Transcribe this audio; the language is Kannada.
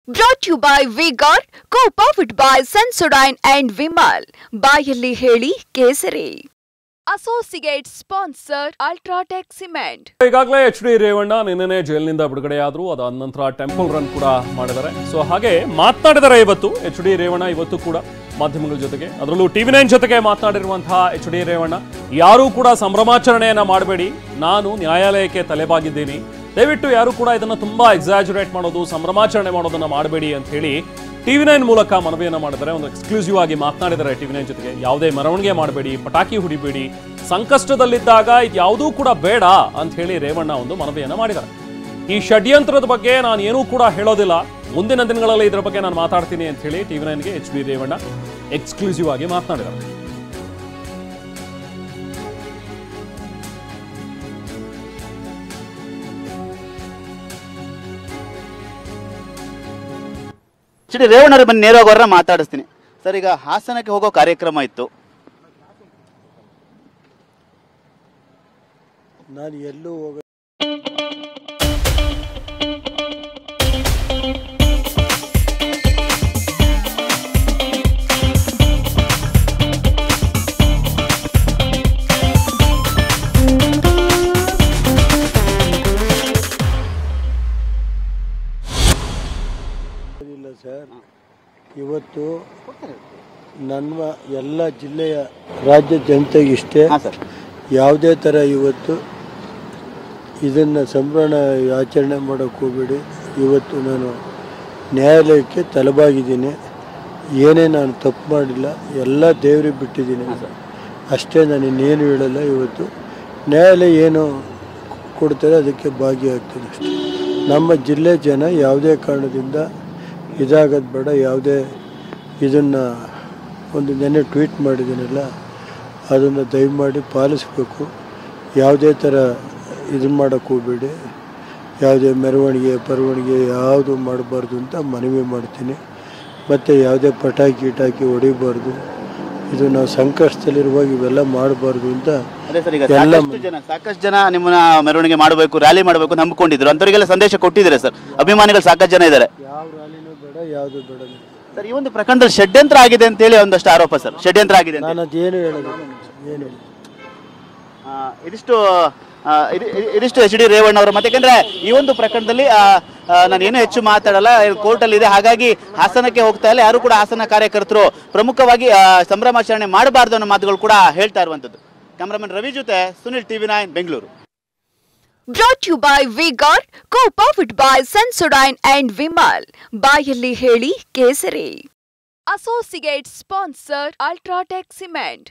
Brought to you by V-Guard, co-powered by Sensodyne and Vimal. ಬಾಯಲ್ಲಿ ಹೇಳಿ ಕೇಸರಿ. Associate sponsor Ultratech Cement. ಈಗಾಗಲೇ ಎಚ್.ಡಿ. ರೇವಣ್ಣ ನಿನ್ನೆ ಜೈಲಿನಿಂದ ಬಿಡುಗಡೆಯಾದ್ರು. ಅದಾದ ನಂತರ ಟೆಂಪಲ್ ರನ್ ಕೂಡ ಮಾಡಿದ್ದಾರೆ. ಸೊ ಹಾಗೆ ಮಾತನಾಡಿದ್ದಾರೆ ಇವತ್ತು ಎಚ್.ಡಿ. ರೇವಣ್ಣ ಇವತ್ತು ಕೂಡ ಮಾಧ್ಯಮಗಳ ಜೊತೆಗೆ, ಅದರಲ್ಲೂ TV9 ಜೊತೆಗೆ ಮಾತನಾಡಿರುವಂತಹ ಎಚ್.ಡಿ. ರೇವಣ್ಣ, ಯಾರೂ ಕೂಡ ಸಂಭ್ರಮಾಚರಣೆಯನ್ನ ಮಾಡಬೇಡಿ, ನಾನು ನ್ಯಾಯಾಲಯಕ್ಕೆ ತಲೆಬಾಗಿದ್ದೀನಿ, ದಯವಿಟ್ಟು ಯಾರು ಕೂಡ ಇದನ್ನ ತುಂಬಾ ಎಕ್ಸಾಜುರೇಟ್ ಮಾಡೋದು, ಸಂಭ್ರಮಾಚರಣೆ ಮಾಡೋದನ್ನ ಮಾಡಬೇಡಿ ಅಂತ ಹೇಳಿ TV9 ಮೂಲಕ ಮನವಿಯನ್ನ ಮಾಡಿದ್ದಾರೆ. ಒಂದು ಎಕ್ಸ್ಕ್ಲೂಸಿವ್ ಆಗಿ ಮಾತನಾಡಿದ್ದಾರೆ TV9 ಜೊತೆಗೆ. ಯಾವುದೇ ಮೆರವಣಿಗೆ ಮಾಡಬೇಡಿ, ಪಟಾಕಿ ಹುಡಿಬೇಡಿ, ಸಂಕಷ್ಟದಲ್ಲಿದ್ದಾಗ ಇದು ಯಾವುದೂ ಕೂಡ ಬೇಡ ಅಂತ ಹೇಳಿ ರೇವಣ್ಣ ಒಂದು ಮನವಿಯನ್ನ ಮಾಡಿದ್ದಾರೆ. ಈ ಷಡ್ಯಂತ್ರದ ಬಗ್ಗೆ ನಾನು ಏನೂ ಕೂಡ ಹೇಳೋದಿಲ್ಲ, ಮುಂದಿನ ದಿನಗಳಲ್ಲಿ ಇದರ ಬಗ್ಗೆ ನಾನು ಮಾತಾಡ್ತೀನಿ ಅಂತ ಹೇಳಿ TV9ಗೆ ಎಚ್.ಡಿ. ರೇವಣ್ಣ ಎಕ್ಸ್ಕ್ಲೂಸಿವ್ ಆಗಿ ಮಾತನಾಡಿದ್ದಾರೆ. ಎಚ್.ಡಿ. ರೇವಣ್ಣರು ಬನ್ನಿ, ನೇರವಾಗಿ ಅವರನ್ನ ಮಾತಾಡಿಸ್ತೀನಿ. ಸರ್, ಈಗ ಹಾಸನಕ್ಕೆ ಹೋಗೋ ಕಾರ್ಯಕ್ರಮ ಇತ್ತು. ನಾನು ಎಲ್ಲೂ ಹೋಗ ಸರ್. ಇವತ್ತು ನನ್ನ ಎಲ್ಲ ಜಿಲ್ಲೆಯ ರಾಜ್ಯ ಜನತೆಗೆ ಇಷ್ಟೇ, ಯಾವುದೇ ಥರ ಇವತ್ತು ಇದನ್ನು ಸಂಭ್ರಮ ಆಚರಣೆ ಮಾಡೋಕ್ಕೆ ಹೋಗಬೇಡಿ. ಇವತ್ತು ನಾನು ನ್ಯಾಯಾಲಯಕ್ಕೆ ತಲೆಬಾಗಿದ್ದೀನಿ, ಏನೇ ನಾನು ತಪ್ಪು ಮಾಡಿಲ್ಲ, ಎಲ್ಲ ದೇವರಿಗೆ ಬಿಟ್ಟಿದ್ದೀನಿ ಅಷ್ಟೇ. ನಾನು ಇನ್ನೇನು ಹೇಳಲ್ಲ. ಇವತ್ತು ನ್ಯಾಯಾಲಯ ಏನು ಕೊಡ್ತಾರೆ ಅದಕ್ಕೆ ಭಾಗಿಯಾಗ್ತೀನಿ ಅಷ್ಟೇ. ನಮ್ಮ ಜಿಲ್ಲೆ ಜನ ಯಾವುದೇ ಕಾರಣದಿಂದ ಇದಾಗೋದು ಬೇಡ. ಯಾವುದೇ ಇದನ್ನು ಒಂದು ನೆನ್ನೆ ಟ್ವೀಟ್ ಮಾಡಿದ್ದೀನಲ್ಲ, ಅದನ್ನು ದಯಮಾಡಿ ಪಾಲಿಸಬೇಕು. ಯಾವುದೇ ಥರ ಇದನ್ನು ಮಾಡೋಕ್ಕೆ ಹೋಗಬೇಡಿ, ಯಾವುದೇ ಮೆರವಣಿಗೆ ಯಾವುದು ಮಾಡಬಾರ್ದು ಅಂತ ಮನವಿ ಮಾಡ್ತೀನಿ. ಮತ್ತು ಯಾವುದೇ ಪಟಾಕಿ ಗಿಟಾಕಿ ಹೊಡಿಬಾರ್ದು. ಇದು ನಾವು ಸಂಕಷ್ಟದಲ್ಲಿರುವಾಗ ಇವೆಲ್ಲ ಮಾಡಬಾರ್ದು ಅಂತ ಸಾಕಷ್ಟು ಜನ ನಿಮ್ಮನ್ನ ಮೆರವಣಿಗೆ ಮಾಡಬೇಕು, ರ್ಯಾಲಿ ಮಾಡಬೇಕು ನಂಬಿಕೊಂಡಿದ್ರು. ಅಂಥವರಿಗೆಲ್ಲ ಸಂದೇಶ ಕೊಟ್ಟಿದ್ದಾರೆ ಸರ್. ಅಭಿಮಾನಿಗಳು ಸಾಕಷ್ಟು ಜನ ಇದ್ದಾರೆ. ಯಾವ ರ್ಯಾಲಿನೂ ಬೇಡ, ಯಾವುದು ಬೇಡ ಸರ್. ಈ ಒಂದು ಪ್ರಕರಣದಲ್ಲಿ ಷಡ್ಯಂತ್ರ ಆಗಿದೆ ಅಂತ ಹೇಳಿ ಒಂದಷ್ಟು ಆರೋಪ ಸರ್. ಷಡ್ಯಂತ್ರ ಆಗಿದೆ ಅಂತ ನಾನು ಅದೇನು ಹೇಳೋದು, ಏನು ಹೇಳಿ ಇದಿಷ್ಟು ಎಚ್.ಡಿ. ರೇವಣ್ಣ ಅವರು. ಮತ್ತೆ ಯಾಕಂದ್ರೆ ಈ ಒಂದು ಪ್ರಕರಣದಲ್ಲಿ ನಾನು ಏನು ಹೆಚ್ಚು ಮಾತಾಡಲ್ಲ, ಕೋರ್ಟಲ್ಲಿ ಇದೆ, ಹಾಗಾಗಿ ಹಾಸನಕ್ಕೆ ಹೋಗ್ತಾ ಇಲ್ಲ. ಯಾರು ಕೂಡ ಹಾಸನ ಕಾರ್ಯಕರ್ತರು ಪ್ರಮುಖವಾಗಿ ಸಂಭ್ರಮಾಚರಣೆ ಮಾಡಬಾರ್ದು ಅನ್ನೋ ಮಾತುಗಳು ಕೂಡ ಹೇಳ್ತಾ ಇರುವಂತದ್ದು. ಕ್ಯಾಮರಾಮನ್ ರವಿ ಜೊತೆ Sunil, TV9 Bengaluru. Brought to you by V-Guard, co-powered by Sensodyne and Vimal. ಬಾಯಲ್ಲಿ ಹೇಳಿ ಕೇಸರಿ. Associate sponsor Ultratech Cement.